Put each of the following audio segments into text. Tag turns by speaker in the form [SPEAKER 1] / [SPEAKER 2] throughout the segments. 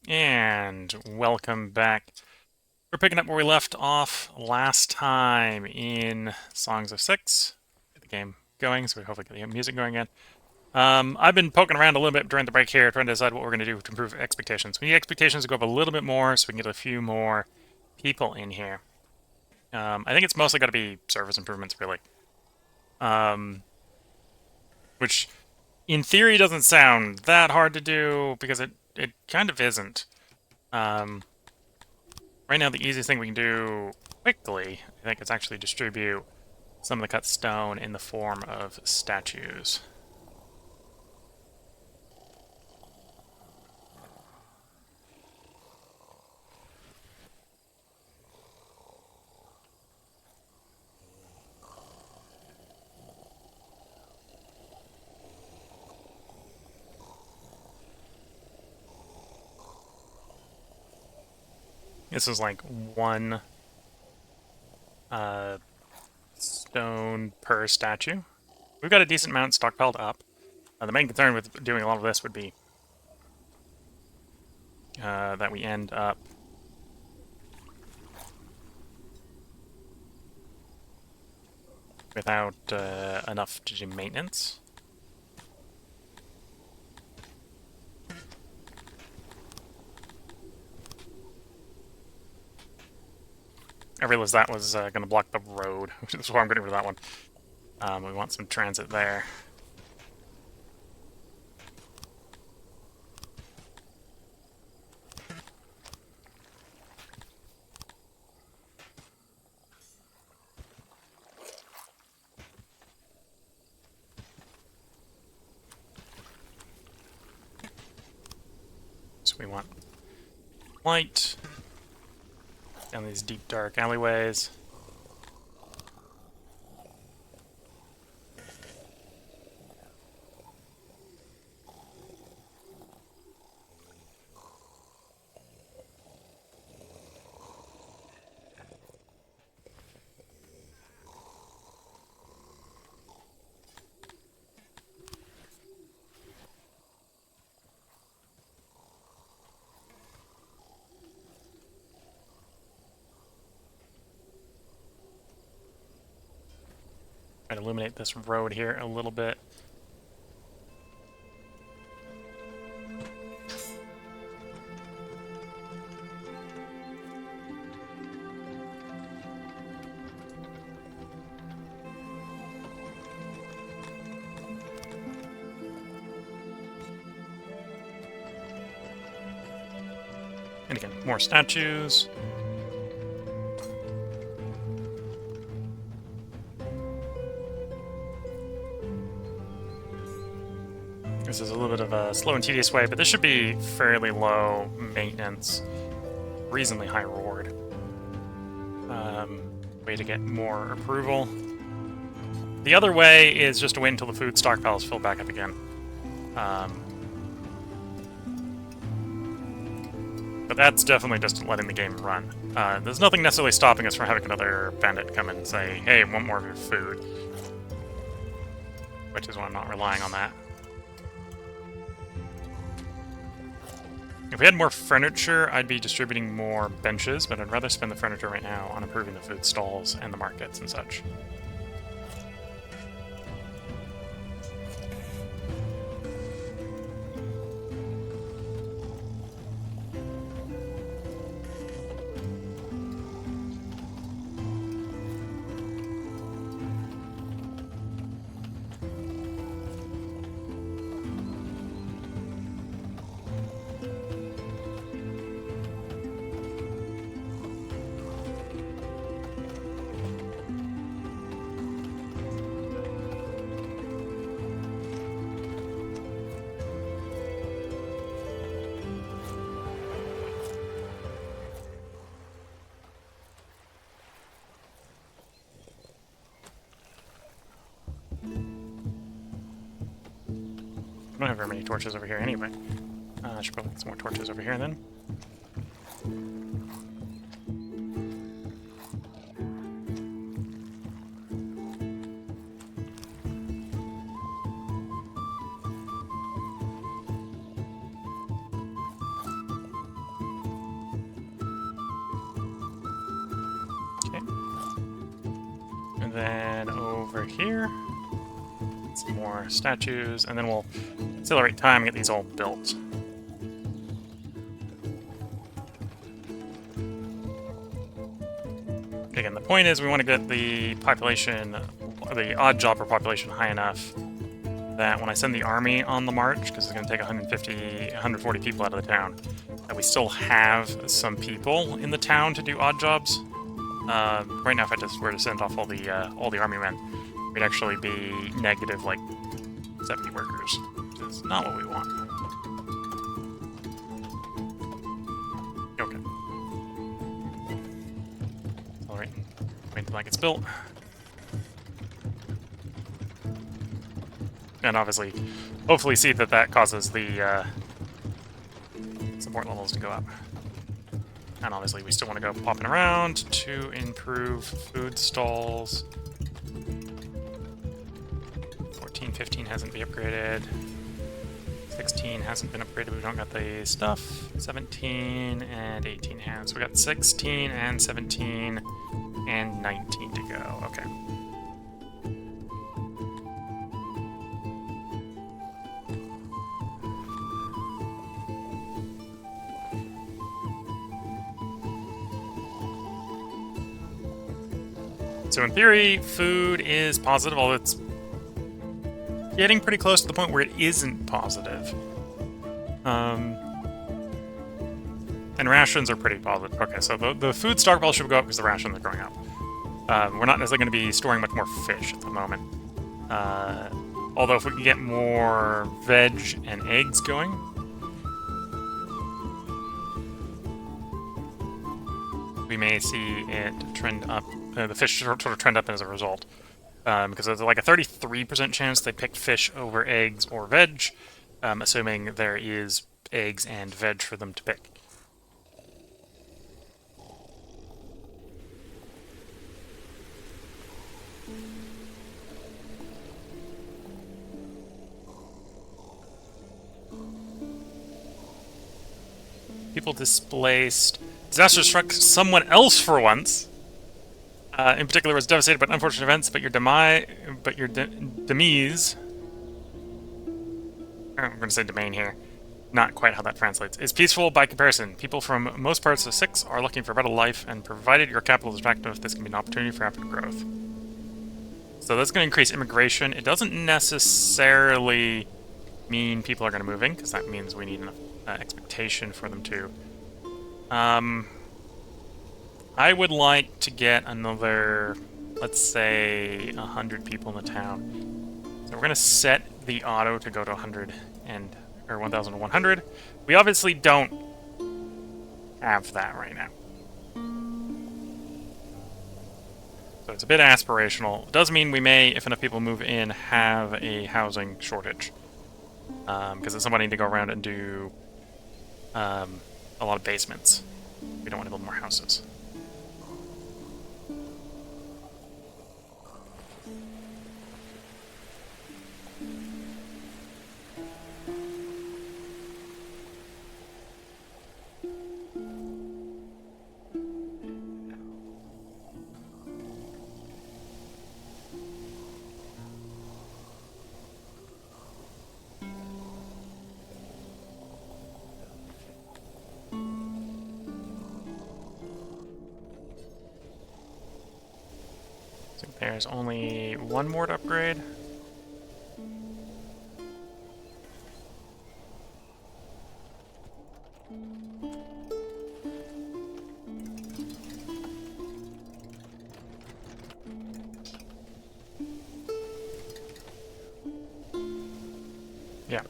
[SPEAKER 1] And welcome back. We're picking up where we left off last time in Songs of Six. Get the game going, so we hopefully get the music going again. I've been poking around a little bit during the break here, trying to decide what we're going to do to improve expectations. We need expectations to go up a little bit more so we can get a few more people in here. I think it's mostly got to be service improvements, really. Which, in theory, doesn't sound that hard to do because it kind of isn't. Um, Right now, the easiest thing we can do quickly, I think, is actually distribute some of the cut stone in the form of statues. This is like one uh, stone per statue. We've got a decent amount stockpiled up. The main concern with doing a lot of this would be that we end up without enough to do maintenance. I realized that was going to block the road, which is why I'm getting rid of that one. We want some transit there. So we want light down these deep, dark alleyways. Try to illuminate this road here a little bit. And again, more statues. This is a little bit of a slow and tedious way, but this should be fairly low maintenance, reasonably high reward. Way to get more approval. The other way is just to wait until the food stockpile is filled back up again. But that's definitely just letting the game run. There's nothing necessarily stopping us from having another bandit come in and say, hey, I want more of your food. Which is why I'm not relying on that. If we had more furniture, I'd be distributing more benches, but I'd rather spend the furniture right now on improving the food stalls and the markets and such. I don't have very many torches over here anyway. I should probably get some more torches over here then. then over here, some more statues, and then we'll accelerate time and get these all built. Again, the point is we want to get the population, the odd jobber population high enough that when I send the army on the march, because it's going to take 140 people out of the town, that we still have some people in the town to do odd jobs. Right now, if I just were to send off all the army men, we'd actually be negative like 70 workers, which is not what we want. Okay. All right. Wait until that gets built. And obviously, hopefully see that causes the support levels to go up. And obviously we still want to go popping around to improve food stalls. 14, 15 hasn't been upgraded. 16 hasn't been upgraded, we don't got the stuff. 17 and 18 has. So we got 16 and 17 and 19 to go. Okay. So in theory, food is positive, although it's getting pretty close to the point where it isn't positive. And rations are pretty positive. Okay, so the food stockpile should go up because the rations are going up. We're not necessarily going to be storing much more fish at the moment. Although if we can get more veg and eggs going, we may see it trend up. The fish sort of trend up as a result. Because there's like a 33% chance they pick fish over eggs or veg, assuming there is eggs and veg for them to pick. People displaced. Disaster struck someone else for once. In particular, was devastated by unfortunate events, but your demise. I'm going to say domain here. Not quite how that translates. Is peaceful by comparison. People from most parts of 6 are looking for a better life, and provided your capital is attractive, this can be an opportunity for rapid growth. So that's going to increase immigration. It doesn't necessarily mean people are going to move in, because that means we need enough expectation for them to. I would like to get another, let's say, 100 people in the town. So we're going to set the auto to go to 1,100. We obviously don't have that right now. So it's a bit aspirational. It does mean we may, if enough people move in, have a housing shortage. Because then somebody need to go around and do a lot of basements. We don't want to build more houses. There's only one more to upgrade. Yeah.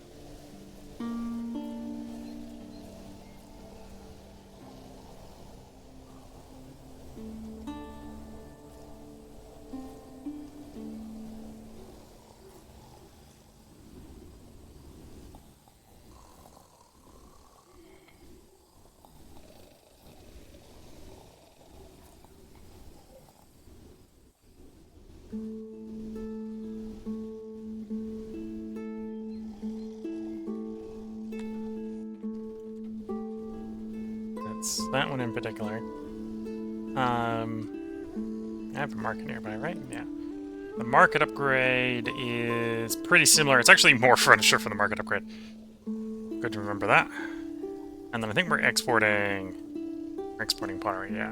[SPEAKER 1] That's that one in particular. I have a market nearby, right? Yeah. The market upgrade is pretty similar. It's actually more furniture for the market upgrade. Good to remember that. And then I think we're exporting pottery, yeah.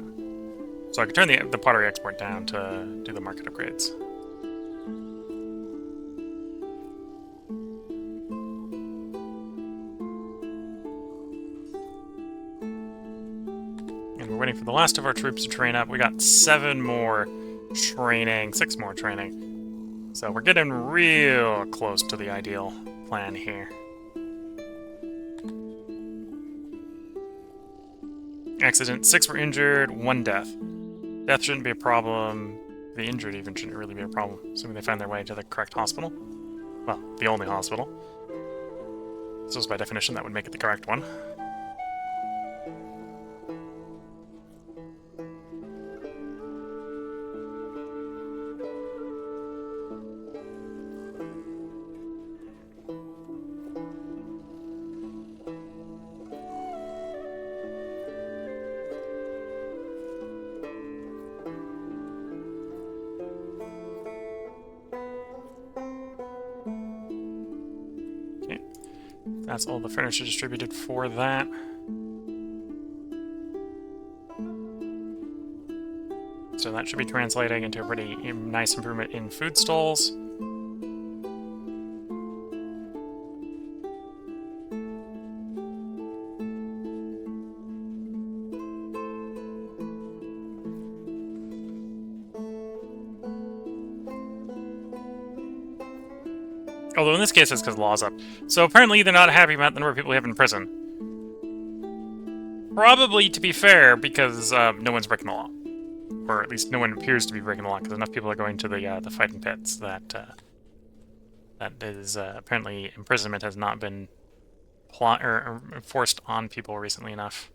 [SPEAKER 1] So I could turn the pottery export down to do the market upgrades. And we're waiting for the last of our troops to train up. We got 6 more training. So we're getting real close to the ideal plan here. Accident, 6 were injured, 1 death. Death shouldn't be a problem. The injured even shouldn't really be a problem, assuming they find their way to the correct hospital. Well, the only hospital. So by definition, that would make it the correct one. That's all the furniture distributed for that. So that should be translating into a pretty nice improvement in food stalls. Although in this case it's because law's up. So apparently they're not happy about the number of people we have in prison. Probably, to be fair, because no one's breaking the law. Or at least no one appears to be breaking the law, because enough people are going to the fighting pits that that is apparently imprisonment has not been forced on people recently enough.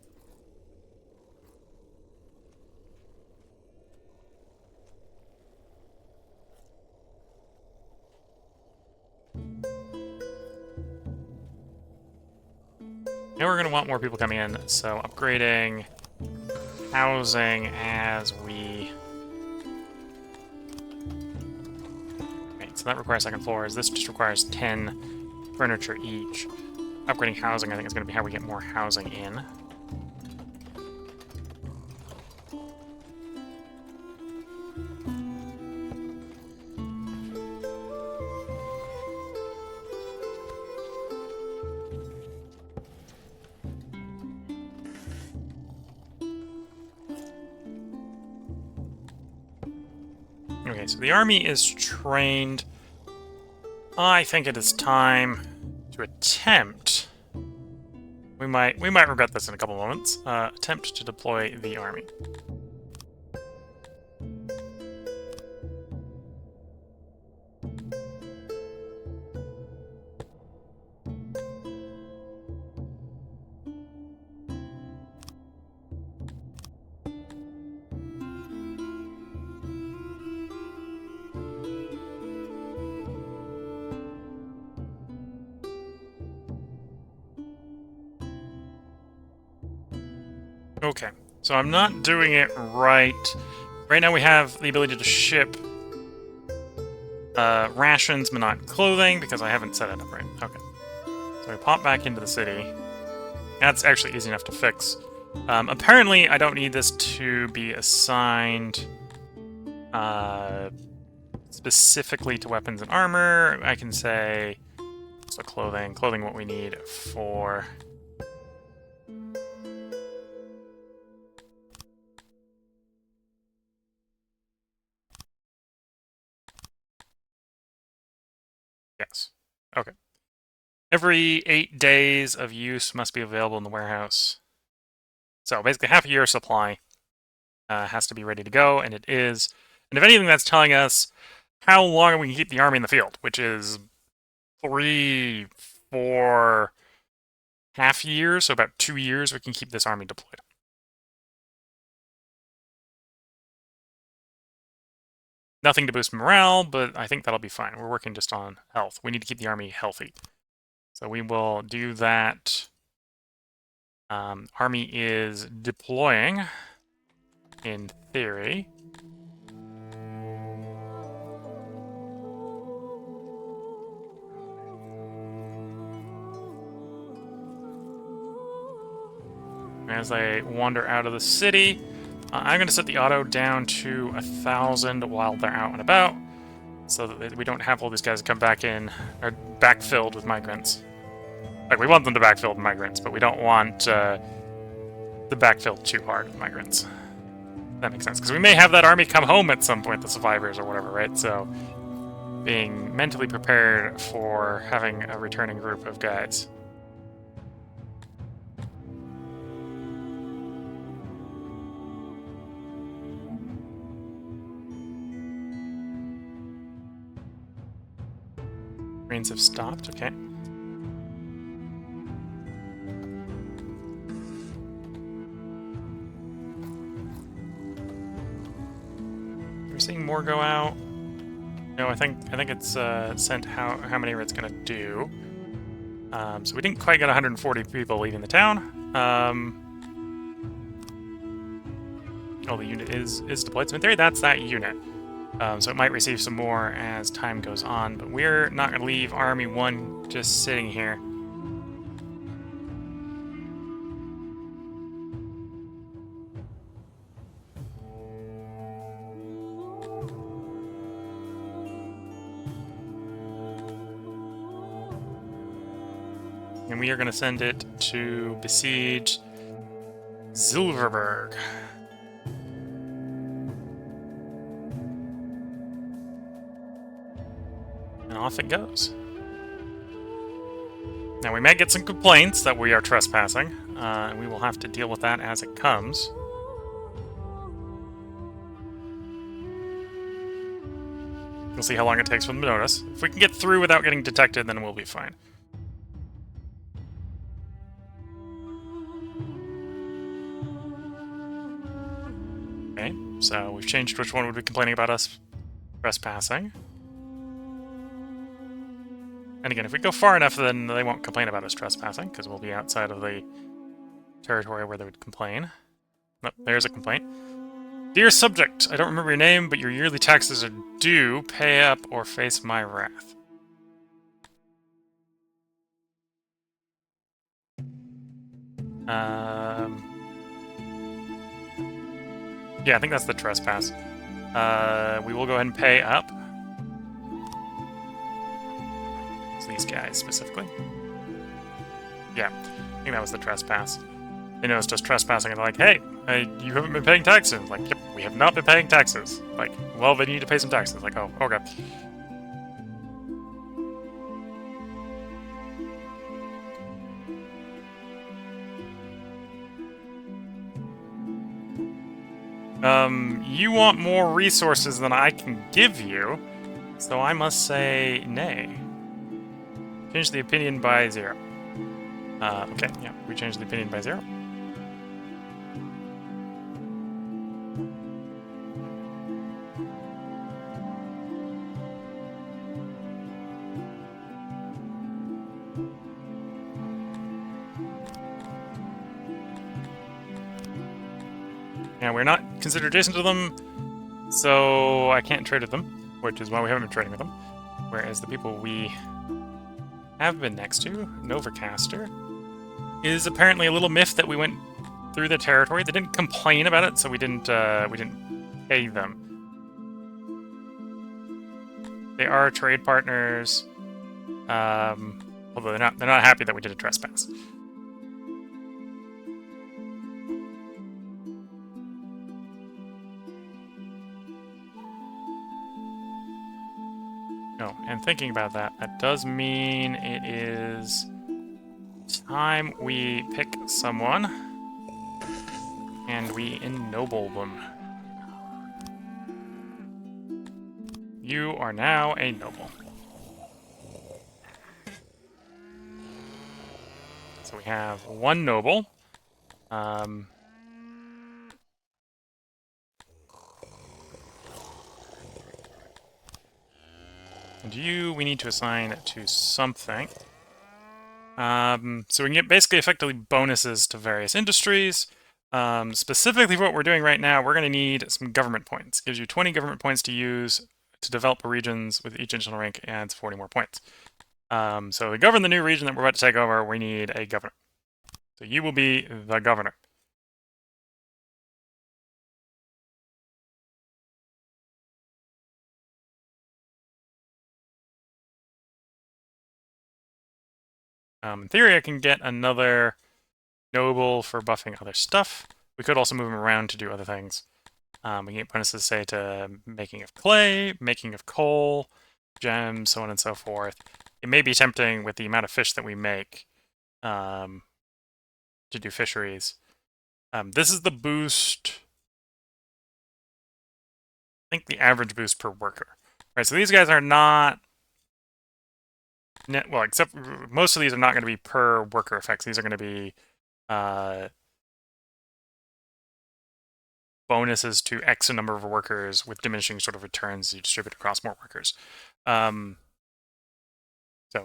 [SPEAKER 1] Now we're going to want more people coming in, so upgrading housing as we... Okay, so that requires 2nd floors. This just requires 10 furniture each. Upgrading housing, I think, is going to be how we get more housing in. Okay, so the army is trained. I think it is time to attempt... We might regret this in a couple moments. Attempt to deploy the army. Okay, so I'm not doing it right. Right now we have the ability to ship rations, but not clothing, because I haven't set it up right. Okay. So we pop back into the city. That's actually easy enough to fix. Apparently, I don't need this to be assigned specifically to weapons and armor. I can say, so clothing what we need for... Yes. Okay. Every 8 days of use must be available in the warehouse. So basically half a year's supply has to be ready to go, and it is. And if anything, that's telling us how long we can keep the army in the field, which is 3, 4 half years, so about 2 years we can keep this army deployed. Nothing to boost morale, but I think that'll be fine. We're working just on health. We need to keep the army healthy. So we will do that. Army is deploying, in theory. as they wander out of the city. I'm going to set the auto down to 1,000 while they're out and about, so that we don't have all these guys come back in, or backfilled with migrants. Like, we want them to backfill with migrants, but we don't want the backfill too hard with migrants. That makes sense, because we may have that army come home at some point, the survivors or whatever, right? So, being mentally prepared for having a returning group of guys. Trains have stopped, okay. We're seeing more go out. No, I think it's sent how many it's gonna do. So we didn't quite get 140 people leaving the town. Oh, the unit is deployed. So in theory, that's that unit. So it might receive some more as time goes on, but we're not going to leave Army 1 just sitting here. And we are going to send it to besiege Zilverburg. And off it goes. Now we might get some complaints that we are trespassing, and we will have to deal with that as it comes. We'll see how long it takes for them to notice. If we can get through without getting detected, then we'll be fine. Okay, so we've changed which one would be complaining about us trespassing. And again, if we go far enough, then they won't complain about us trespassing, because we'll be outside of the territory where they would complain. Oh, there's a complaint. Dear subject, I don't remember your name, but your yearly taxes are due. Pay up or face my wrath. Yeah, I think that's the trespass. We will go ahead and pay up. These guys specifically. Yeah, I think that was the trespass. They noticed us trespassing and they're like, hey, you haven't been paying taxes. Like, yep, we have not been paying taxes. Like, well, they need to pay some taxes. Like, oh, okay. You want more resources than I can give you, so I must say nay. Change the opinion by 0. Okay, yeah, we changed the opinion by 0. And we're not considered adjacent to them, so I can't trade with them, which is why we haven't been trading with them. Whereas the people we have been next to, Novacaster, is apparently a little miffed that we went through their territory. They didn't complain about it, so we didn't pay them. They are trade partners, although they're not happy that we did a trespass. Oh, and thinking about that, that does mean it is time we pick someone and we ennoble them. You are now a noble. So we have 1 noble. And you, we need to assign to something. So we can get basically effectively bonuses to various industries. Specifically for what we're doing right now, we're going to need some government points. It gives you 20 government points to use to develop regions. With each additional rank adds 40 more points. So to govern the new region that we're about to take over, we need a governor. So you will be the governor. In theory, I can get another noble for buffing other stuff. We could also move him around to do other things. We can get bonuses, say, to making of clay, making of coal, gems, so on and so forth. It may be tempting with the amount of fish that we make to do fisheries. This is the boost. I think the average boost per worker. Right, so these guys are not... well, except most of these are not going to be per worker effects. These are going to be bonuses to X number of workers with diminishing sort of returns you distribute across more workers. So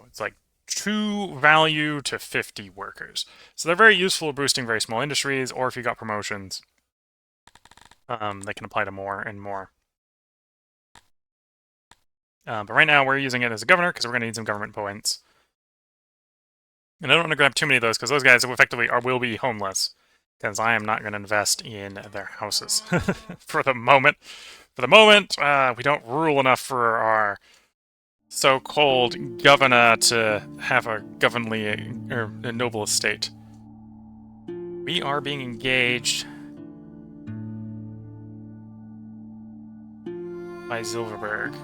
[SPEAKER 1] it's like 2 value to 50 workers. So they're very useful at boosting very small industries, or if you got promotions, they can apply to more and more. But right now we're using it as a governor because we're going to need some government points. And I don't want to grab too many of those because those guys effectively will be homeless, because I am not going to invest in their houses for the moment. For the moment, we don't rule enough for our so-called governor to have a governly or a noble estate. We are being engaged by Zilverburg.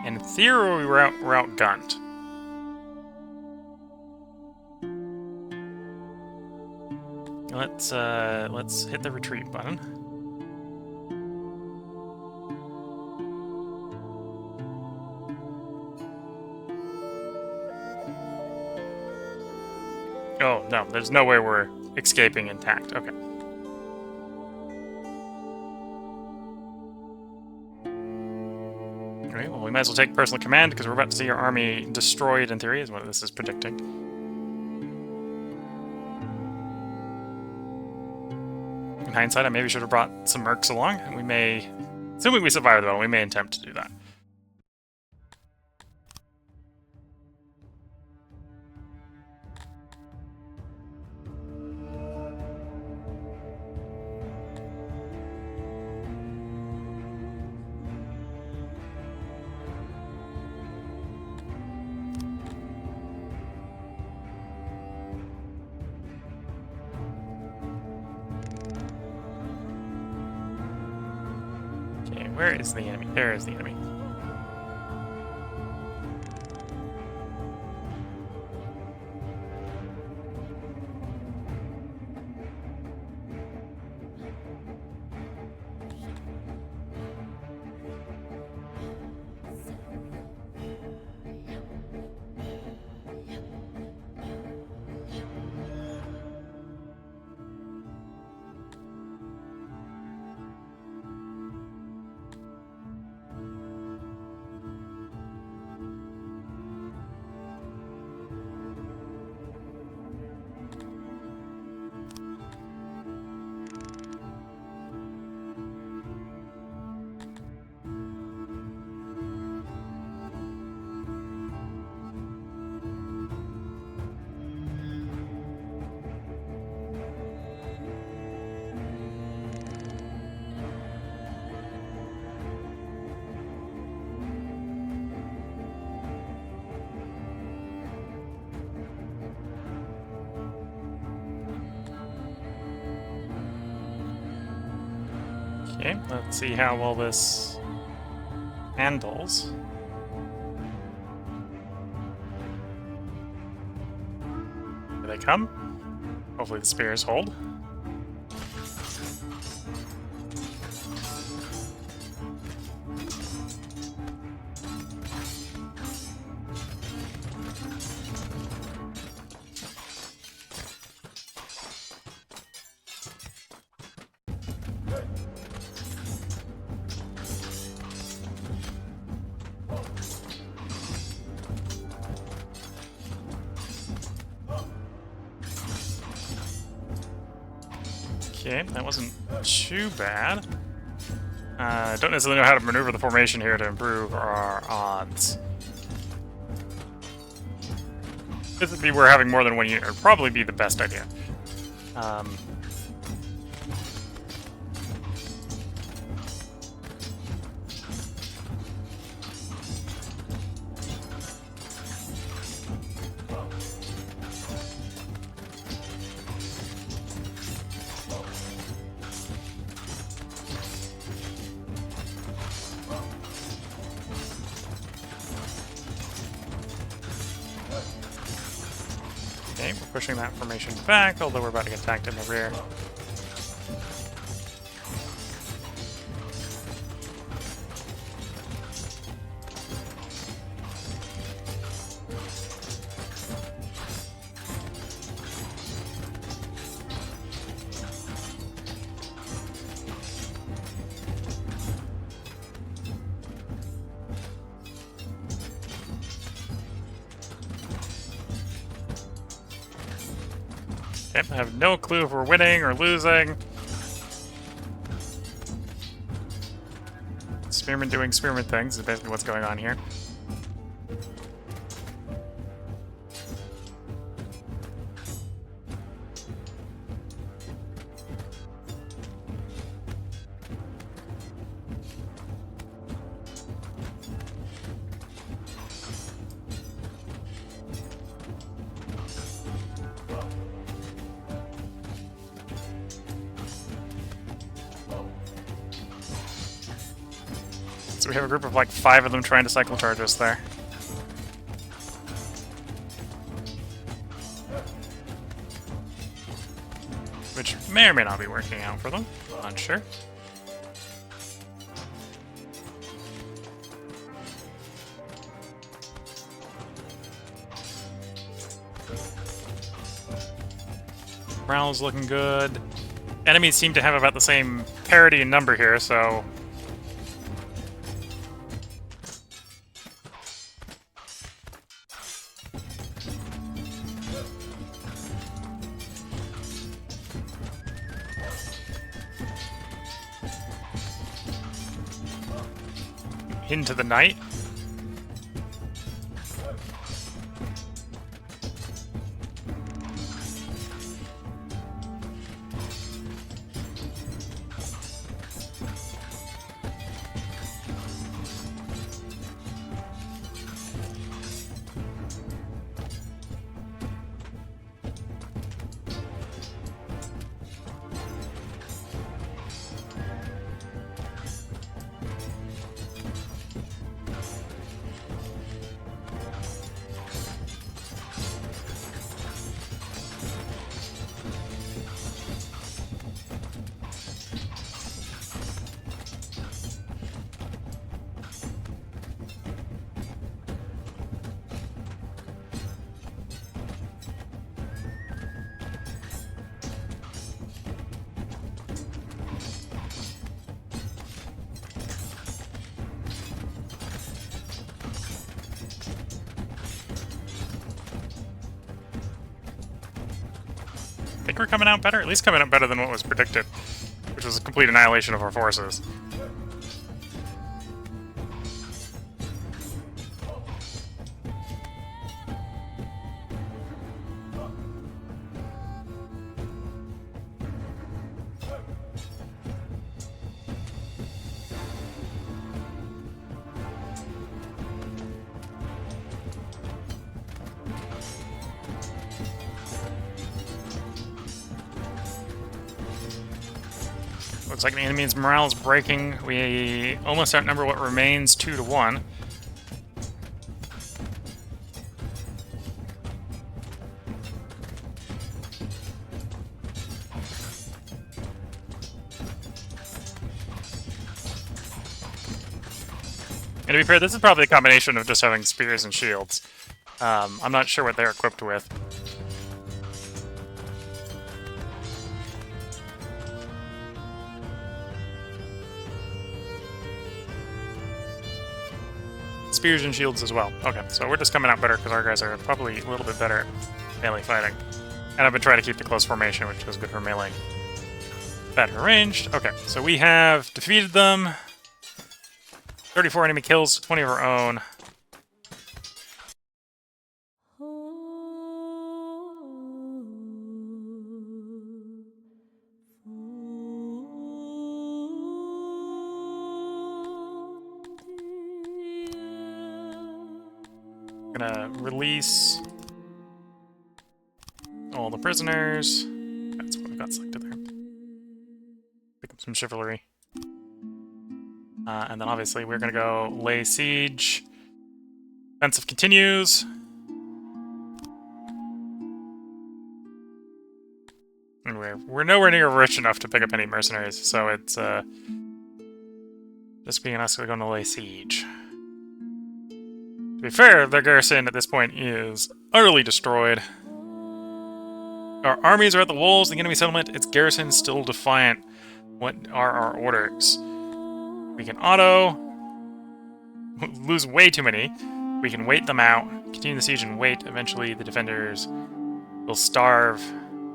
[SPEAKER 1] In theory, we're outgunned. Let's hit the retreat button. Oh no, there's no way we're escaping intact. Okay. Alright, well, we might as well take personal command because we're about to see our army destroyed, in theory, is what this is predicting. In hindsight, I maybe should have brought some mercs along, and we may... Assuming we survive, though, we may attempt to do that. Where is the enemy? There is the enemy. Okay, let's see how well this handles. Here they come. Hopefully the spears hold. Okay, that wasn't too bad. Don't necessarily know how to maneuver the formation here to improve our odds. This would be where having more than one unit would probably be the best idea. Okay, we're pushing that formation back, although we're about to get attacked in the rear. Okay, I have no clue if we're winning or losing. Spearman doing Spearman things is basically what's going on here. So we have a group of like 5 of them trying to cycle charge us there. Which may or may not be working out for them. Unsure. Morale's looking good. Enemies seem to have about the same parity in number here, so... into the night. I think we're coming out better, at least coming out better than what was predicted, which was a complete annihilation of our forces. Looks like the enemy's morale is breaking. We almost outnumber what remains 2-1. And to be fair, this is probably a combination of just having spears and shields. I'm not sure what they're equipped with. Spears and shields as well. Okay, so we're just coming out better because our guys are probably a little bit better at melee fighting. And I've been trying to keep the close formation, which was good for melee. Better ranged. Okay, so we have defeated them. 34 enemy kills, 20 of our own. Gonna release all the prisoners. That's what I've got selected there. Pick up some chivalry. And then obviously we're gonna go lay siege. Offensive continues. Anyway, we're nowhere near rich enough to pick up any mercenaries, so it's just being us going to lay siege. To be fair, their garrison at this point is utterly destroyed. Our armies are at the walls of the enemy settlement. Its garrison still defiant. What are our orders? We can auto. Lose way too many. We can wait them out. Continue the siege and wait. Eventually the defenders will starve.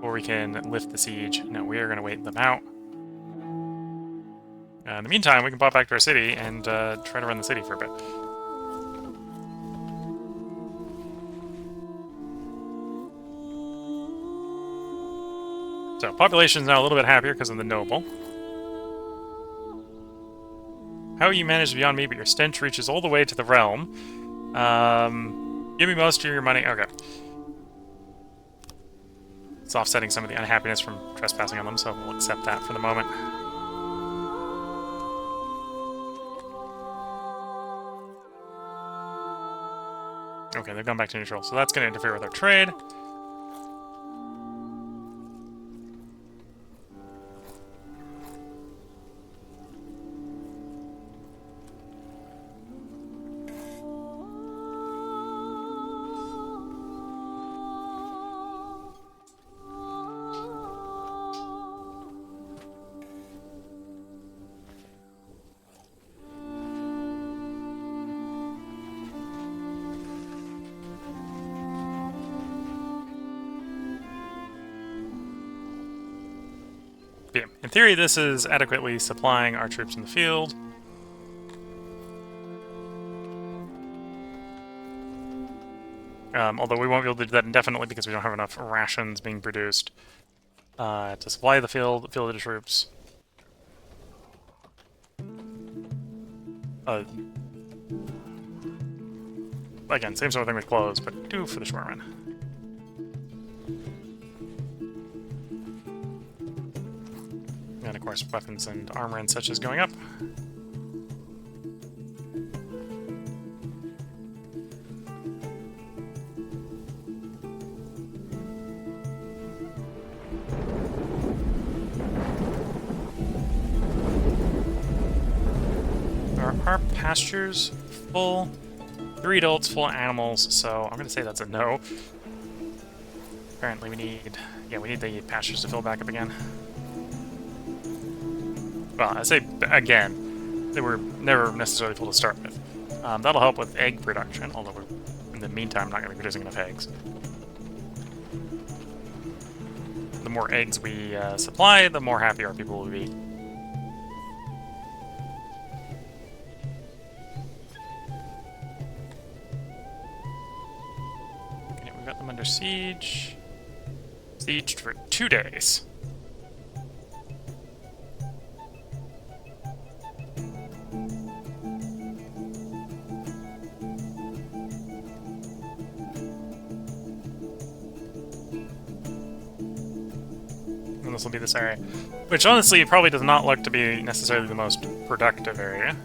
[SPEAKER 1] Or we can lift the siege. No, we are going to wait them out. In the meantime, we can pop back to our city and try to run the city for a bit. So, population is now a little bit happier because of the noble. How you manage beyond me, but your stench reaches all the way to the realm. Give me most of your money. Okay. It's offsetting some of the unhappiness from trespassing on them, so we'll accept that for the moment. Okay, they've gone back to neutral, so that's going to interfere with our trade. In theory, this is adequately supplying our troops in the field. Although we won't be able to do that indefinitely because we don't have enough rations being produced to supply the field of the troops. Again, same sort of thing with clothes, but do for the short run. And of course, weapons and armor and such is going up. Are our pastures full? 3 adults, full of animals, so I'm going to say that's a no. Apparently we need the pastures to fill back up again. Well, I say again, they were never necessarily full to start with. That'll help with egg production, although we're, in the meantime, not going to be producing enough eggs. The more eggs we supply, the more happy our people will be. Okay, we've got them under siege. Sieged for 2 days. This will be this area, which honestly probably does not look to be necessarily the most productive area.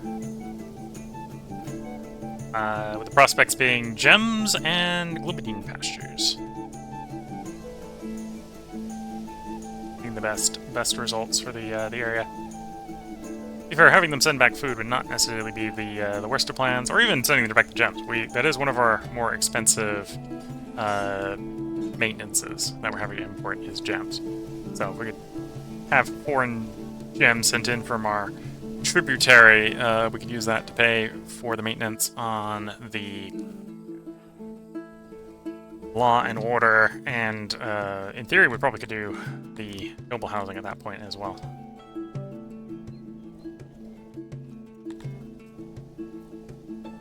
[SPEAKER 1] With the prospects being gems and glibidine pastures. Being the best results for the area. If you're having them send back food would not necessarily be the worst of plans, or even sending them back the gems. That is one of our more expensive maintenances that we're having to import is gems. So if we could have foreign gems sent in from our tributary, we could use that to pay for the maintenance on the law and order, and in theory we probably could do the noble housing at that point as well.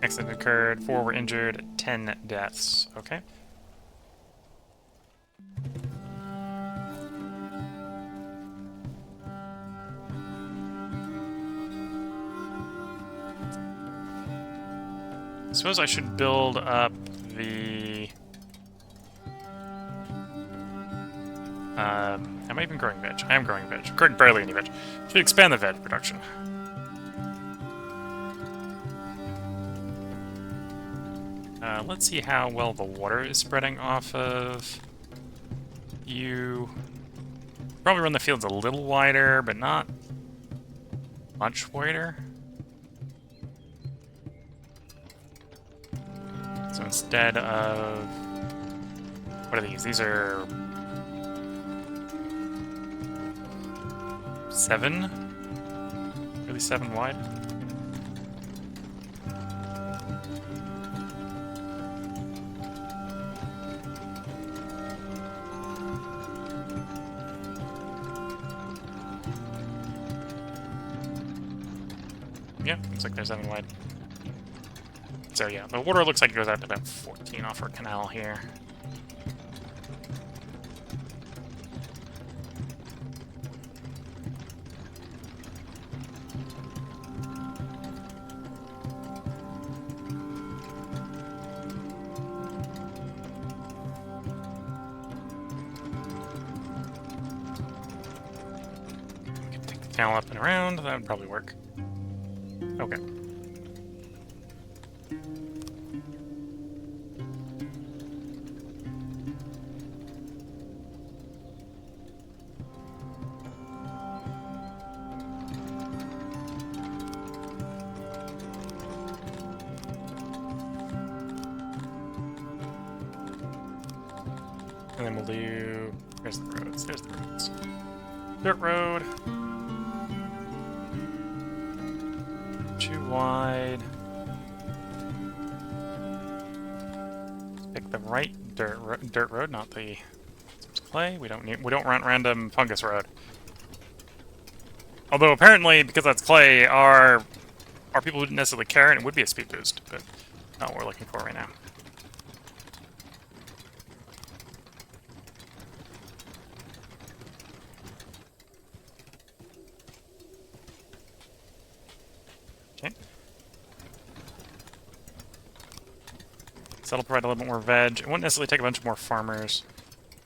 [SPEAKER 1] Accident occurred, 4 were injured, 10 deaths. Okay. I suppose I should build up the... am I even growing veg? I am growing veg. Growing barely any veg. Should expand the veg production. Let's see how well the water is spreading off of you. Probably run the fields a little wider, but not much wider. So instead of... What are these? These are... 7? Really 7 wide? Yeah, looks like they're 7 wide. So yeah, the water looks like it goes out to about 14 off our canal here. We can take the canal up and around, that would probably work. Okay. And then we'll do... There's the roads. There's the roads. Dirt road. Too wide. Let's pick the right dirt road, not the clay. We don't run random fungus road. Although apparently, because that's clay, our people wouldn't necessarily care, and it would be a speed boost, but not what we're looking for right now. Okay. So that'll provide a little bit more veg. It won't necessarily take a bunch more farmers.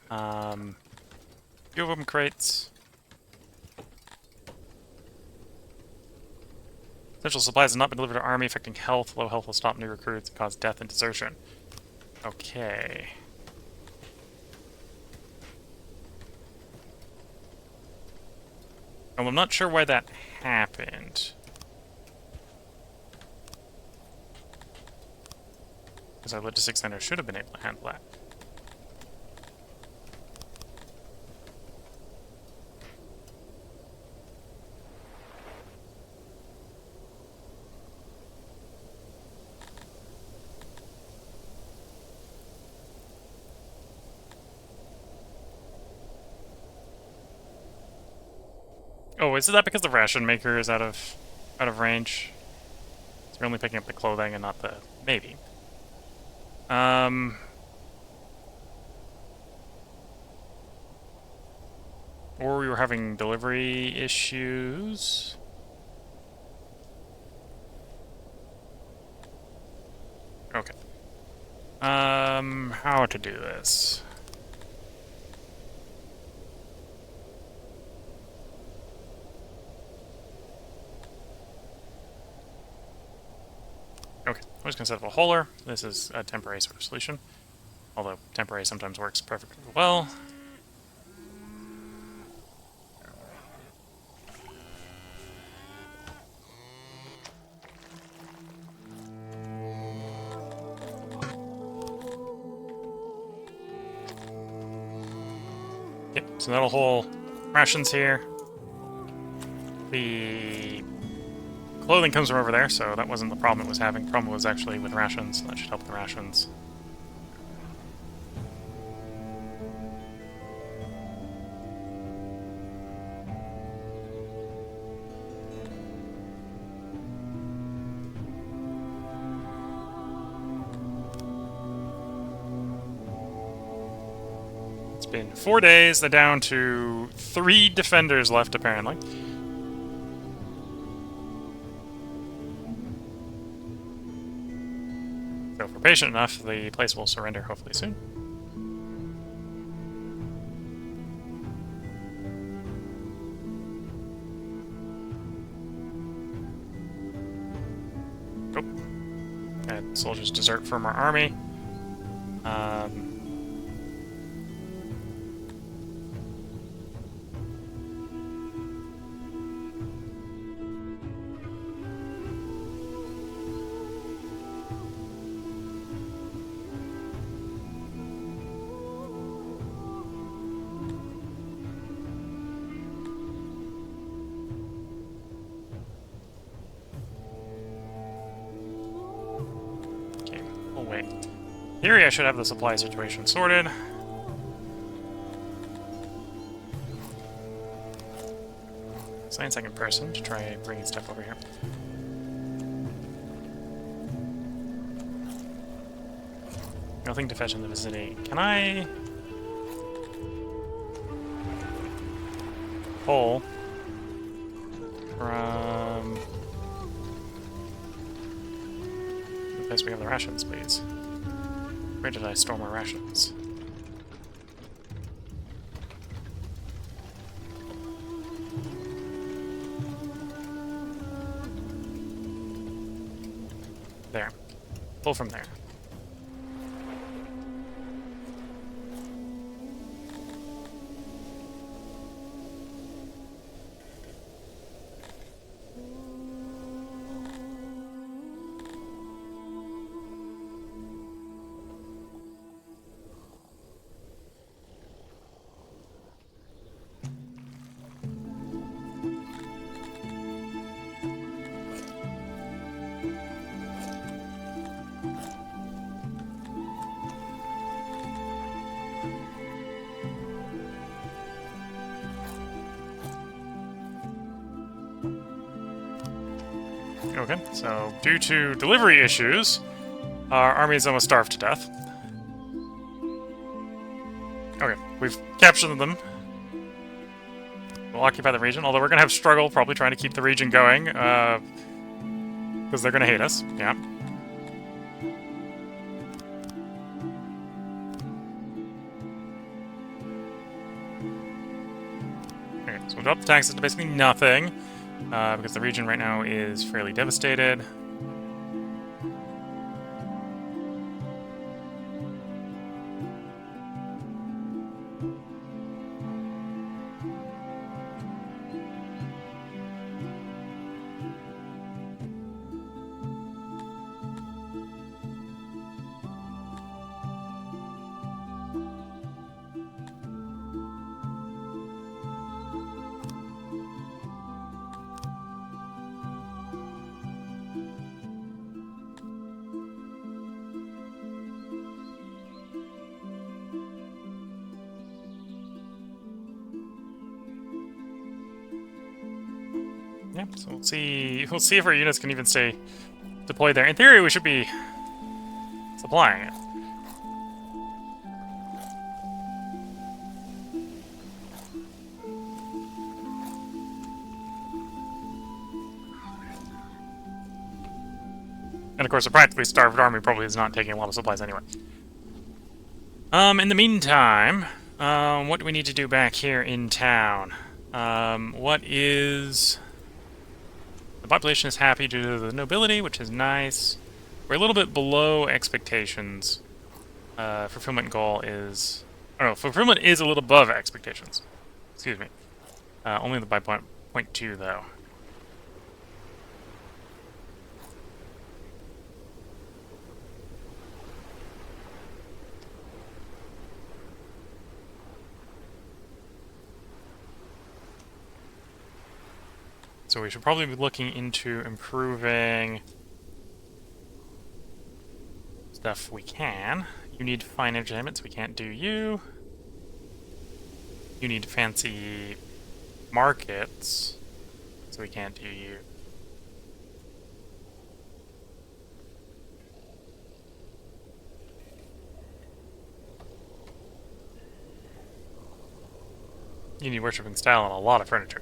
[SPEAKER 1] Few of them crates. Essential supplies have not been delivered to army, affecting health. Low health will stop new recruits and cause death and desertion. Okay. Well, I'm not sure why that happened. Because our logistics center should have been able to handle that. Oh, is that because the ration maker is out of range? So we're only picking up the clothing and not the... Maybe. Or we were having delivery issues. Okay. How to do this? Okay, I'm just gonna set up a hauler. This is a temporary sort of solution. Although temporary sometimes works perfectly well. Yep, so that'll haul rations here. The clothing comes from over there, so that wasn't the problem it was having. The problem was actually with rations. That should help the rations. It's been 4 days. They're down to 3 defenders left, apparently. So if we're patient enough, the place will surrender hopefully soon. Oh. And soldiers desert from our army. theory, I should have the supply situation sorted. Assign second person to try bringing stuff over here. Nothing to fetch in the vicinity. Can I pull from the place we have the rations, please? Where did I store my rations? There. Pull from there. Okay, so due to delivery issues, our army is almost starved to death. Okay, we've captured them. We'll occupy the region, although we're going to have struggle probably trying to keep the region going, because they're going to hate us, yeah. Okay, so we'll drop the taxes to basically nothing, because the region right now is fairly devastated. Yeah, so we'll see if our units can even stay deployed there. In theory, we should be supplying it. And of course, a practically starved army probably is not taking a lot of supplies anyway. In the meantime, what do we need to do back here in town? What is... The population is happy due to the nobility, which is nice. We're a little bit below expectations. Fulfillment goal is... Oh no, fulfillment is a little above expectations. Excuse me. Only by point 2, though. So we should probably be looking into improving stuff we can. You need fine entertainments, we can't do you. You need fancy markets, so we can't do you. You need worshipping style and a lot of furniture.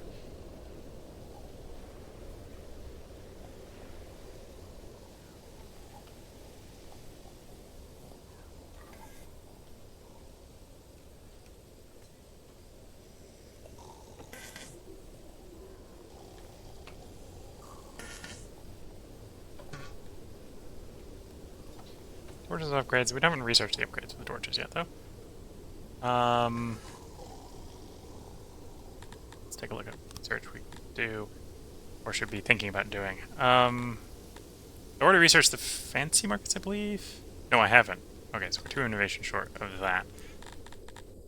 [SPEAKER 1] Torches upgrades. We haven't researched the upgrades of the torches yet, though. Let's take a look at research we could do, or should be thinking about doing. I already researched the fancy markets, I believe. No, I haven't. Okay, so we're 2 innovation short of that.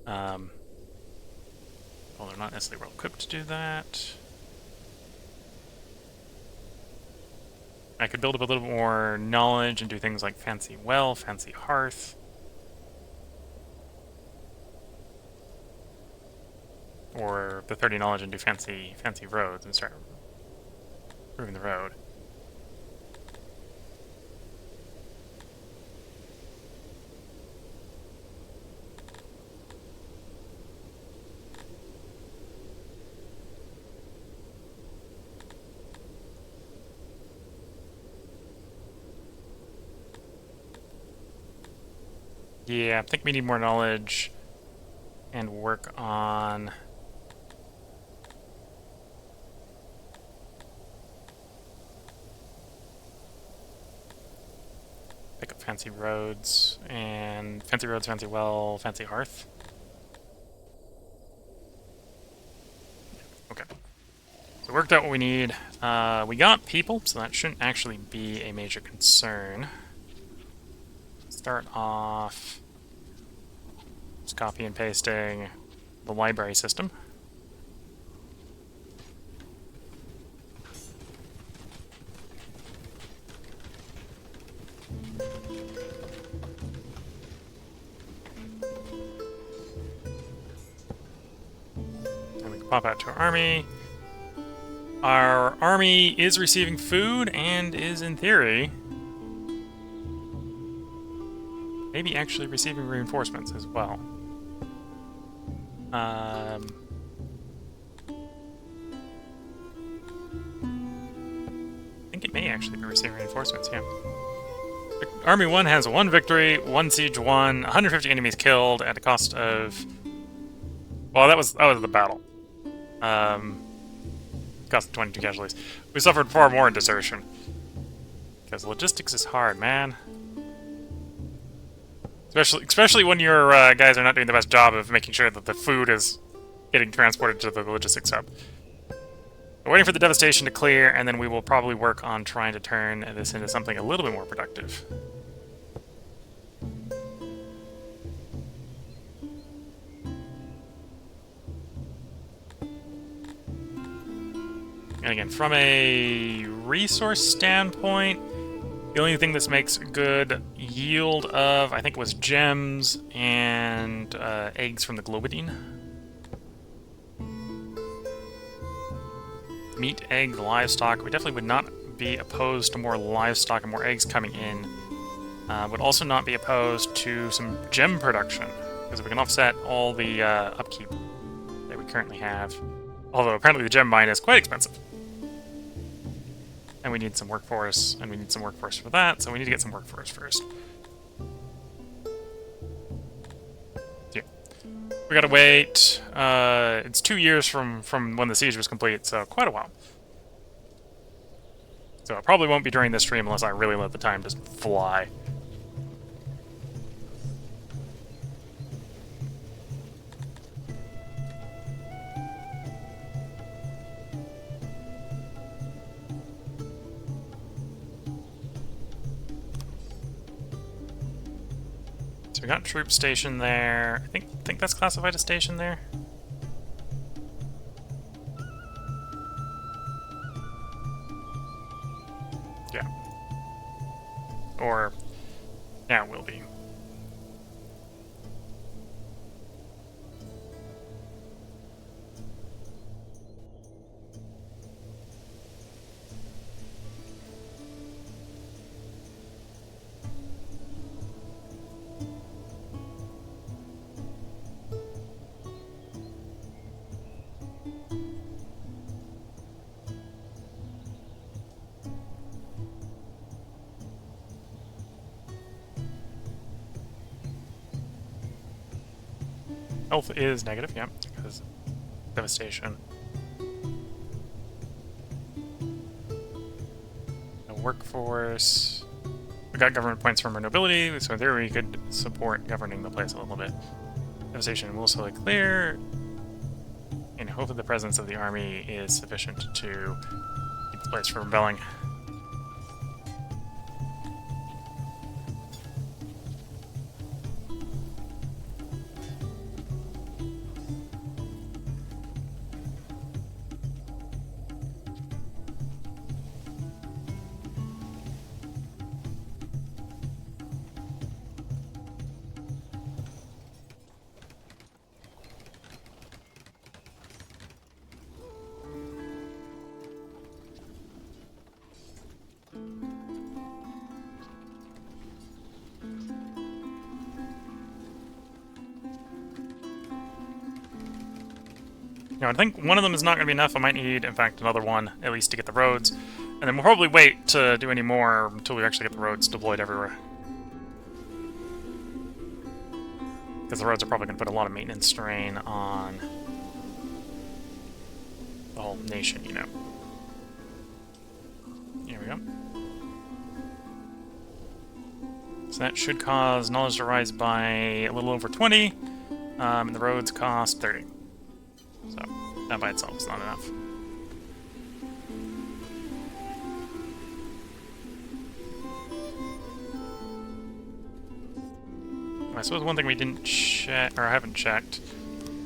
[SPEAKER 1] Well, they're not necessarily well equipped to do that. I could build up a little bit more knowledge and do things like fancy well, fancy hearth. or the 30 knowledge and do fancy roads and start improving the road. Yeah, I think we need more knowledge and work on pick up fancy roads and fancy roads, fancy well, fancy hearth. Okay. So worked out what we need. We got people, so that shouldn't actually be a major concern. Start off just copy and pasting the library system. And we can pop out to our army. Our army is receiving food and is, in theory, maybe actually receiving reinforcements as well. I think it may actually be receiving reinforcements, yeah. Army 1 has 1 victory, 1 siege won, 150 enemies killed at a cost of... Well, that was the battle. Cost of 22 casualties. We suffered far more in desertion. Because logistics is hard, man. Especially when your guys are not doing the best job of making sure that the food is getting transported to the logistics hub. We're waiting for the devastation to clear, and then we will probably work on trying to turn this into something a little bit more productive. And again, from a resource standpoint, the only thing this makes good yield of, I think it was gems and eggs from the Globidine. Meat, egg, livestock. We definitely would not be opposed to more livestock and more eggs coming in. Would also not be opposed to some gem production, because we can offset all the upkeep that we currently have. Although apparently the gem mine is quite expensive. And we need some workforce, and we need some workforce for that, so we need to get some workforce first. Yeah. We gotta wait. It's 2 years from when the siege was complete, so quite a while. So it probably won't be during this stream unless I really let the time just fly. So we got troops stationed there. I think that's classified as station there. Yeah. Or yeah, it will be. Health is negative, yeah, because devastation. No workforce. We got government points from our nobility, so in theory we could support governing the place a little bit. Devastation will slowly clear, and hopefully the presence of the army is sufficient to keep the place from rebelling. You know, I think one of them is not going to be enough. I might need, in fact, another one, at least to get the roads. And then we'll probably wait to do any more until we actually get the roads deployed everywhere. Because the roads are probably going to put a lot of maintenance strain on the whole nation, you know. Here we go. So that should cause knowledge to rise by a little over 20, and the roads cost 30. So that by itself is not enough. I suppose one thing we didn't check, or I haven't checked,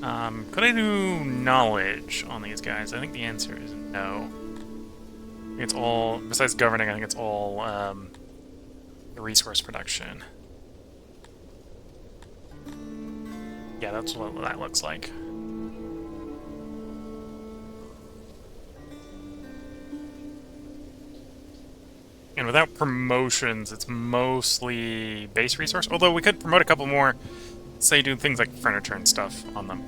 [SPEAKER 1] could I do knowledge on these guys? I think the answer is no. I think it's all, besides governing, I think it's all resource production. Yeah, that's what that looks like. And without promotions, it's mostly base resource. Although we could promote a couple more, say do things like furniture and stuff on them.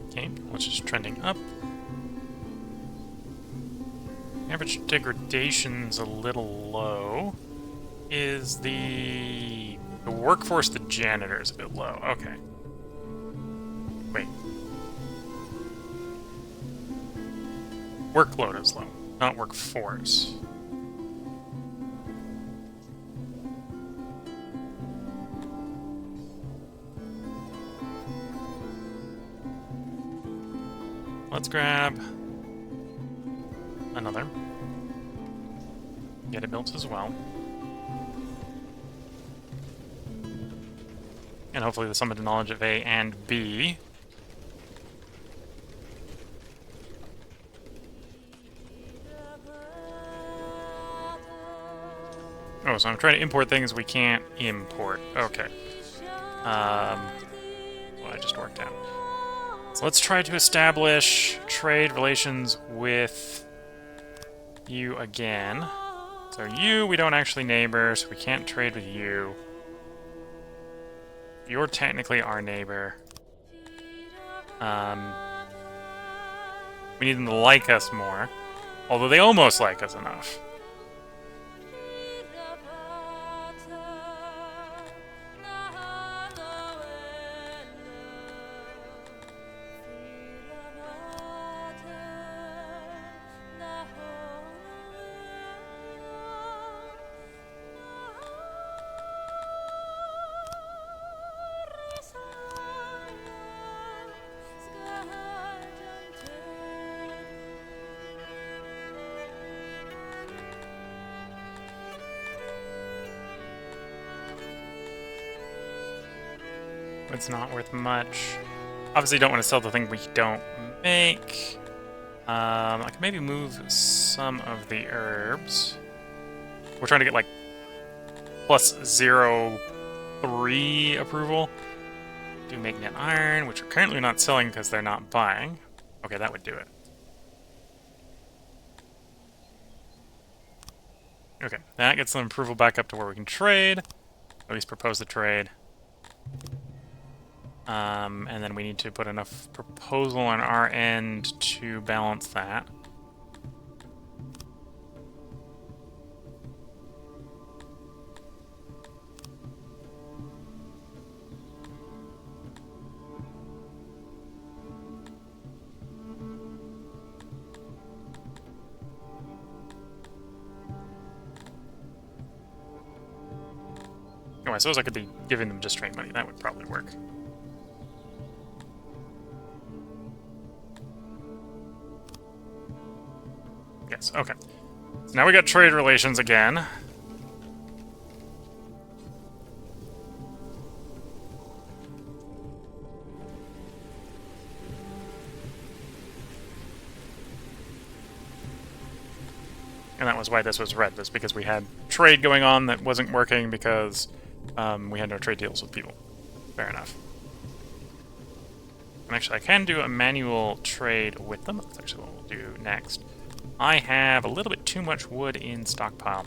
[SPEAKER 1] Okay, which is trending up. Average degradation's a little low. Is the workforce, the janitor is a bit low. Okay. Wait. Workload is low, not workforce. Let's grab another. Get it built as well. And hopefully the summon to knowledge of A and B. Oh, so I'm trying to import things we can't import. Okay. What I just worked out. So let's try to establish trade relations with you again. So you, we don't actually neighbor, so we can't trade with you. You're technically our neighbor. We need them to like us more. Although they almost like us enough. It's not worth much. Obviously, don't want to sell the thing we don't make. I can maybe move some of the herbs. We're trying to get like plus 0.3 approval. Do magnet iron, which we're currently not selling because they're not buying. Okay, that would do it. Okay, that gets some approval back up to where we can trade. At least propose the trade. And then we need to put enough proposal on our end to balance that. Oh, I suppose I could be giving them just straight money. That would probably work. Yes, okay. So now we got trade relations again. And that was why this was red, was because we had trade going on that wasn't working because we had no trade deals with people. Fair enough. And actually, I can do a manual trade with them. That's actually what we'll do next. I have a little bit too much wood in stockpile.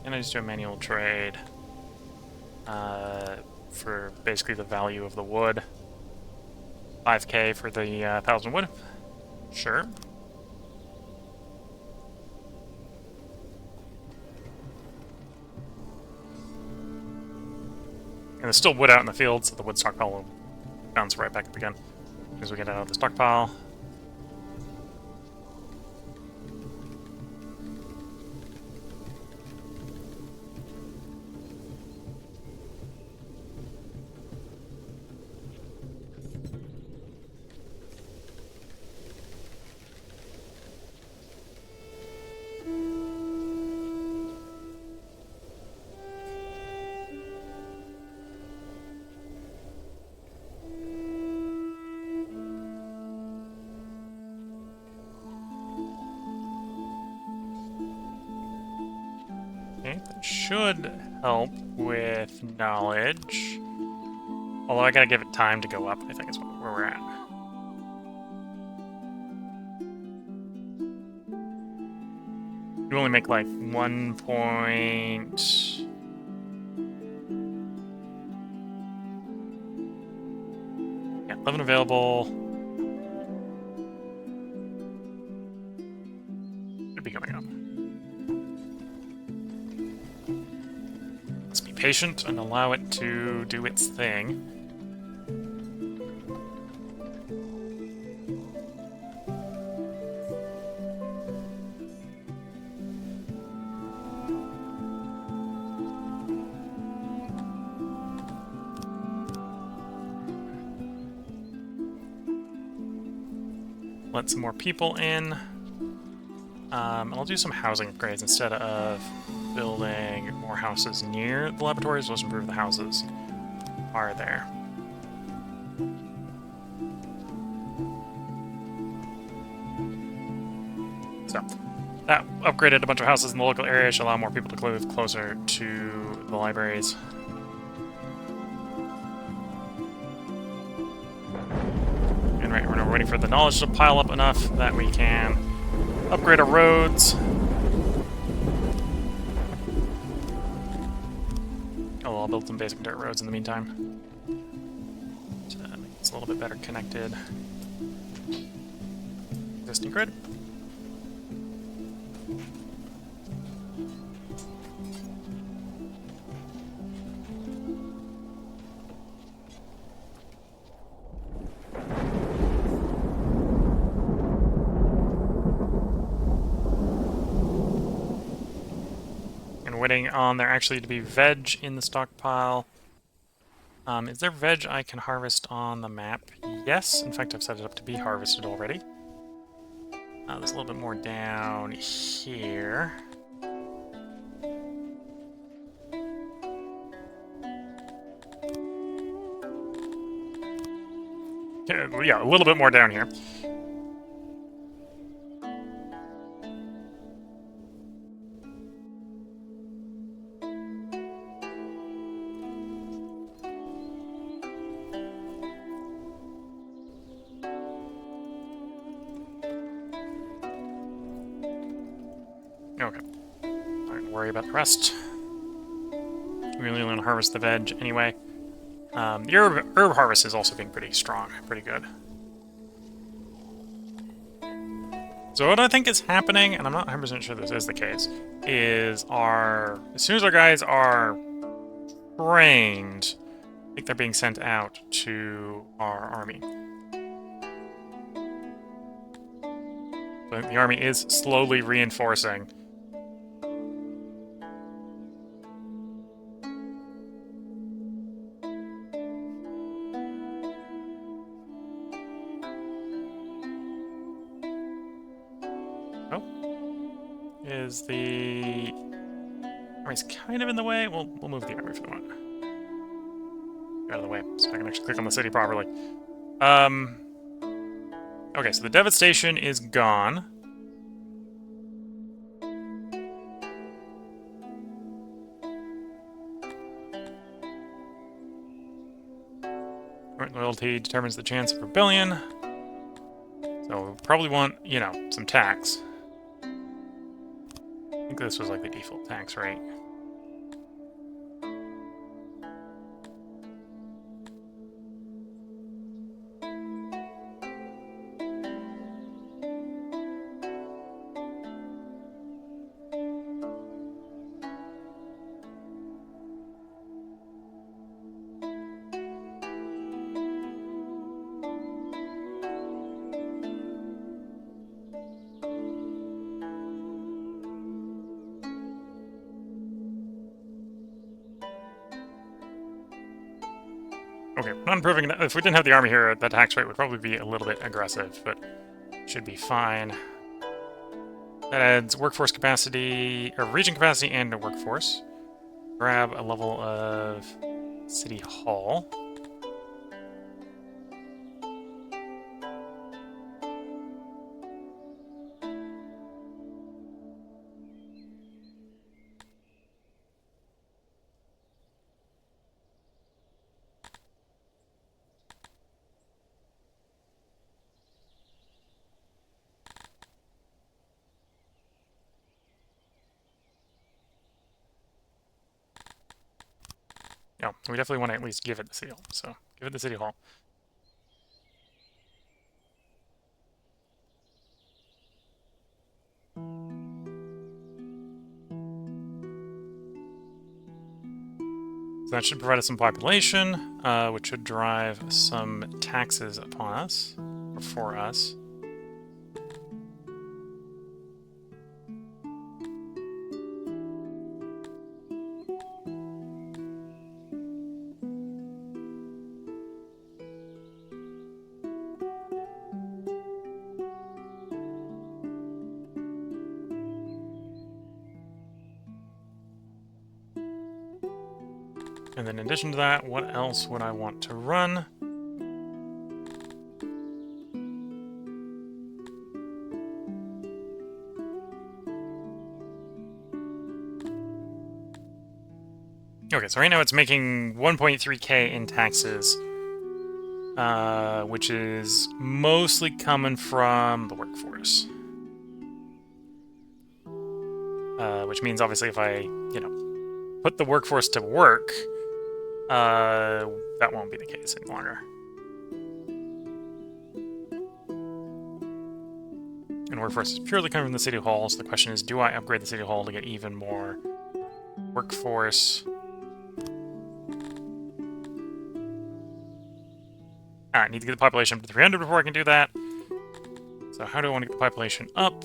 [SPEAKER 1] And I just do a manual trade for basically the value of the wood. 5k for the 1,000 wood. Sure. And there's still wood out in the field, so the wood stockpile will bounce right back up again as we get out of the stockpile. Okay, that should help with knowledge. Although I gotta give it time to go up, I think is where we're at. You only make like 1 point... Yeah, 11 available. Should be coming up. Let's be patient and allow it to do its thing. Let some more people in. I'll do some housing upgrades instead of building more houses near the laboratories. Let's improve the houses are there. So that upgraded a bunch of houses in the local area, should allow more people to live closer to the libraries. And right, we're waiting for the knowledge to pile up enough that we can upgrade our roads. Oh, I'll build some basic dirt roads in the meantime to make it a little bit better connected. Existing grid. Waiting on there actually to be veg in the stockpile. Is there veg I can harvest on the map? Yes, in fact I've set it up to be harvested already. There's a little bit more down here. Yeah, a little bit more down here. Okay. Don't worry about the rest. We really want to harvest the veg anyway. The herb harvest is also being pretty strong, pretty good. So what I think is happening, and I'm not 100% sure this is the case, is as soon as our guys are trained, I think they're being sent out to our army. So the army is slowly reinforcing. Is the army's kind of in the way? We'll move the army for the moment. Get out of the way, so I can actually click on the city properly. Okay, so the devastation is gone. Loyalty determines the chance of rebellion. So we probably want, you know, some tax. I think this was like the default tax rate. Okay, not improving. If we didn't have the army here, that tax rate would probably be a little bit aggressive, but should be fine. That adds workforce capacity, or region capacity, and a workforce. Grab a level of City Hall. No, we definitely want to at least give it the City Hall, so give it the City Hall. So that should provide us some population, which should drive some taxes upon us, or for us. And then in addition to that, what else would I want to run? Okay, so right now it's making 1.3k in taxes, which is mostly coming from the workforce. Which means obviously if I, you know, put the workforce to work, that won't be the case any longer. And workforce is purely coming from the City Hall, so the question is, do I upgrade the City Hall to get even more workforce? I need to get the population up to 300 before I can do that. So how do I want to get the population up?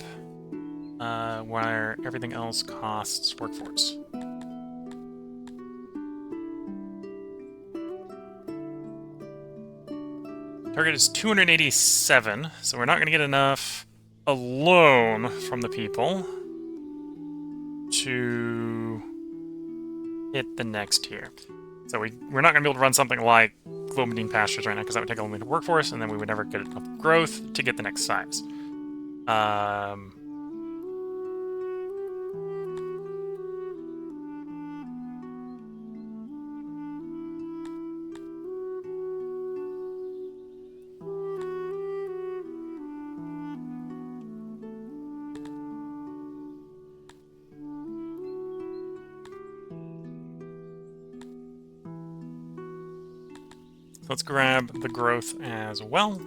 [SPEAKER 1] Where everything else costs workforce. Target is 287, so we're not going to get enough alone from the people to hit the next tier. So we're not going to be able to run something like Globadine Pastures right now, because that would take a limited workforce, and then we would never get enough growth to get the next size. Let's grab the growth as well.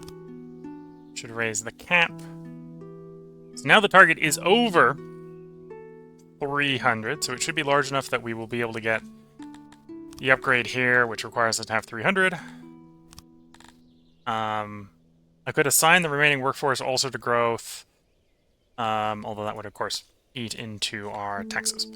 [SPEAKER 1] Should raise the cap. So now the target is over 300, so it should be large enough that we will be able to get the upgrade here, which requires us to have 300. I could assign the remaining workforce also to growth, although that would, of course, eat into our taxes.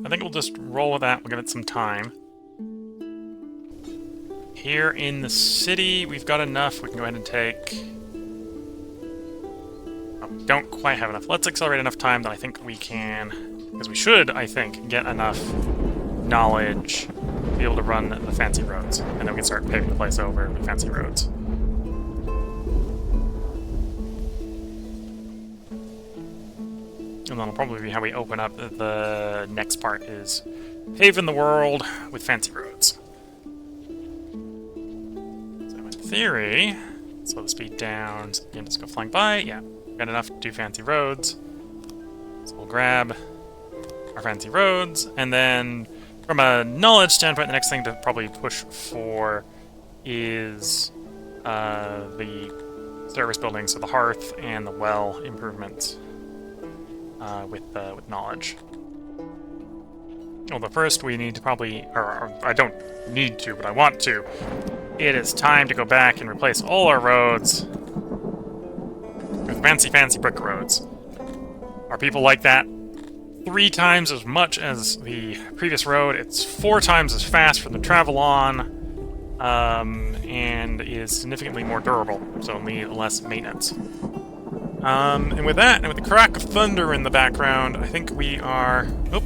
[SPEAKER 1] I think we'll just roll with that. We'll give it some time. Here in the city, we've got enough. We can go ahead and take... Oh, we don't quite have enough. Let's accelerate enough time that I think we can... Because we should, I think, get enough knowledge to be able to run the fancy roads. And then we can start paving the place over with fancy roads. And that'll probably be how we open up the next part, is paving the world with fancy roads. So in theory, slow the speed down so we can just go flying by. Yeah, got enough to do fancy roads. So we'll grab our fancy roads, and then from a knowledge standpoint, the next thing to probably push for is the service buildings, so the hearth and the well improvements with knowledge. Although first we need to probably, or I don't need to, but I want to. It is time to go back and replace all our roads with fancy brick roads. Are people like that? 3 times as much as the previous road. It's 4 times as fast for them to travel on, and is significantly more durable, so need less maintenance. And with that, and with the crack of thunder in the background, I think we are... let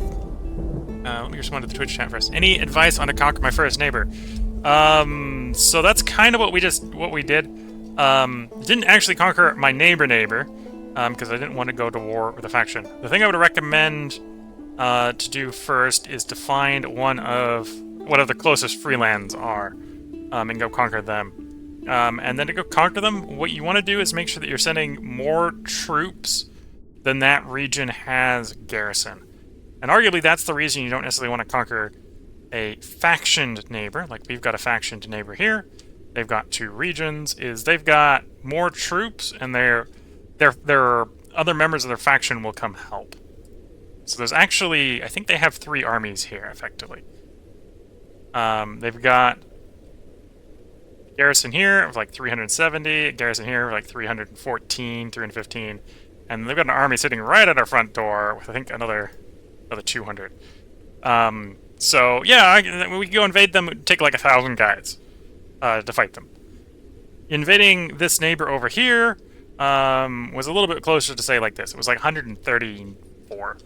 [SPEAKER 1] me respond to the Twitch chat first. Any advice on to conquer my first neighbor? So that's kind of what we did. Didn't actually conquer my neighbor, because I didn't want to go to war with a faction. The thing I would recommend to do first is to find one of the closest free lands are, and go conquer them. And then to go conquer them, what you want to do is make sure that you're sending more troops than that region has garrison. And arguably that's the reason you don't necessarily want to conquer a factioned neighbor. Like, we've got a factioned neighbor here. They've got 2 regions. They've got more troops, and their other members of their faction will come help. So there's actually, I think they have 3 armies here, effectively. They've got garrison here of like 370, garrison here of like 314, 315, and they've got an army sitting right at our front door with, I think, another 200. So yeah, we can go invade them. It would take like 1,000 guys to fight them. Invading this neighbor over here was a little bit closer to say like this. It was like 134.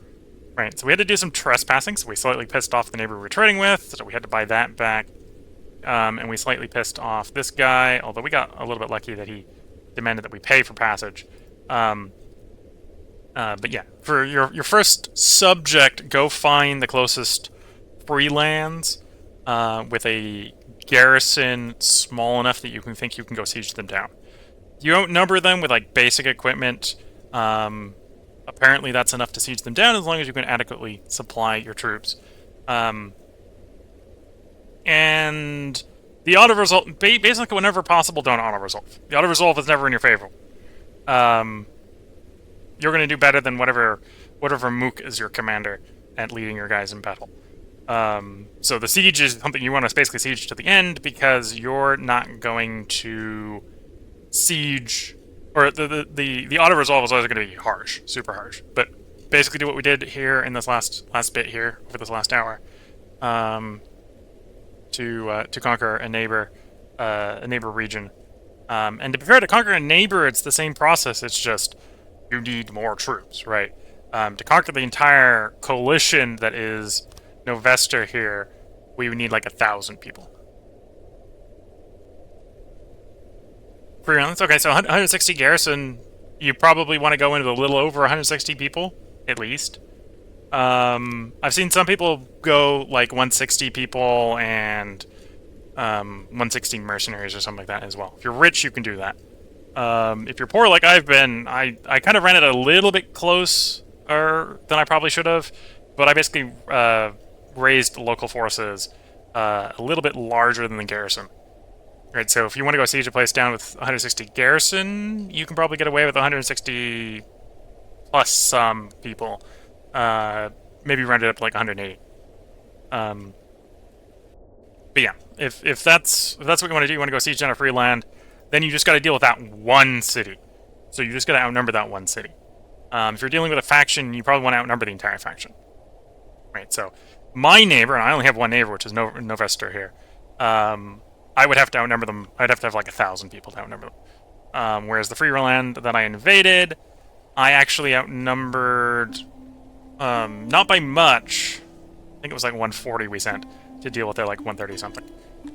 [SPEAKER 1] Right, so we had to do some trespassing, so we slightly pissed off the neighbor we were trading with, so we had to buy that back. And we slightly pissed off this guy, although we got a little bit lucky that he demanded that we pay for passage. But yeah, for your first subject, go find the closest free lands with a garrison small enough that you can think you can go siege them down. You outnumber them with like basic equipment. Apparently that's enough to siege them down as long as you can adequately supply your troops. And the auto-resolve, basically whenever possible, don't auto-resolve. The auto-resolve is never in your favor. You're going to do better than whatever mook is your commander at leading your guys in battle. So the siege is something you want to basically siege to the end, because you're not going to siege, or the auto-resolve is always going to be harsh, super harsh. But basically do what we did here in this last bit here, over this last hour. To conquer a neighbor region, and to be fair, to conquer a neighbor, it's the same process. It's just you need more troops, right? To conquer the entire coalition that is Novester here, we would need like 1,000 people. Free rounds, okay. So 160 garrison. You probably want to go into a little over 160 people at least. I've seen some people go like 160 people and 160 mercenaries or something like that as well. If you're rich, you can do that. If you're poor, like I've been, I kind of ran it a little bit closer than I probably should have, but I basically raised local forces a little bit larger than the garrison. Right, so if you want to go siege a place down with 160 garrison, you can probably get away with 160 plus some people. Maybe round it up to like 180. But yeah, if that's what you want to do, you want to go siege down a free land, then you just got to deal with that one city. So you just got to outnumber that one city. If you're dealing with a faction, you probably want to outnumber the entire faction. Right, so my neighbor, and I only have one neighbor, which is Novester here, I would have to outnumber them. I'd have to have like 1,000 people to outnumber them. Whereas the free land that I invaded, I actually outnumbered, not by much. think it was like 140 we sent to deal with their like 130 something.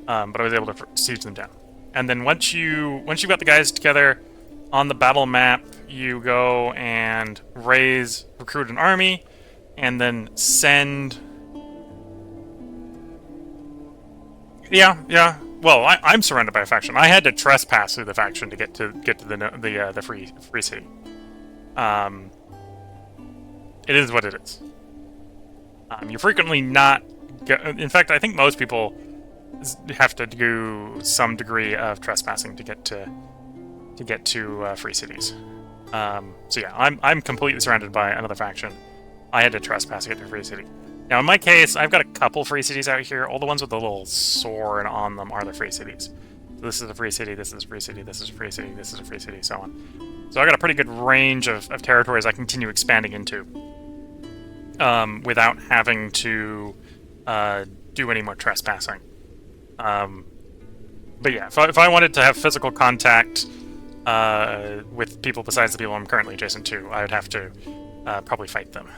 [SPEAKER 1] But I was able to siege them down. And then once you've got the guys together on the battle map, you go and recruit an army, and then send. Yeah. Well, I'm surrounded by a faction. I had to trespass through the faction to get to the free city. It is what it is. You're frequently not. In fact, I think most people have to do some degree of trespassing to get to free cities. So yeah, I'm completely surrounded by another faction. I had to trespass to get to free city. Now, in my case, I've got a couple free cities out here. All the ones with the little sword on them are the free cities. So this is a free city, this is a free city, this is a free city, this is a free city, so on. So I got a pretty good range of territories I continue expanding into without having to do any more trespassing. But yeah, if I wanted to have physical contact with people besides the people I'm currently adjacent to, I would have to probably fight them.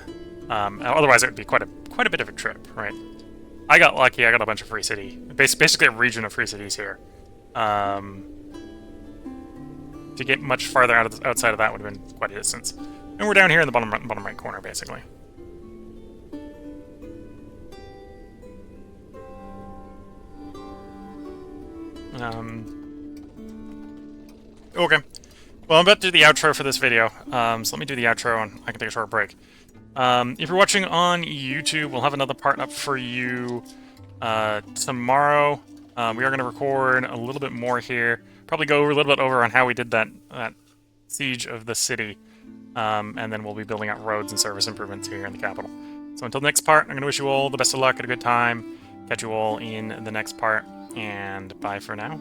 [SPEAKER 1] Otherwise, it would be quite a bit of a trip, right? I got lucky. I got a bunch of free city, basically a region of free cities here. To get much farther outside of that would have been quite a distance. And we're down here in the bottom right corner, basically. Okay. Well, I'm about to do the outro for this video, so let me do the outro and I can take a short break. If you're watching on YouTube, we'll have another part up for you tomorrow. We are going to record a little bit more here, probably go a little bit over on how we did that siege of the city, and then we'll be building out roads and service improvements here in the capital. So until the next part, I'm going to wish you all the best of luck, and a good time. Catch you all in the next part, and bye for now.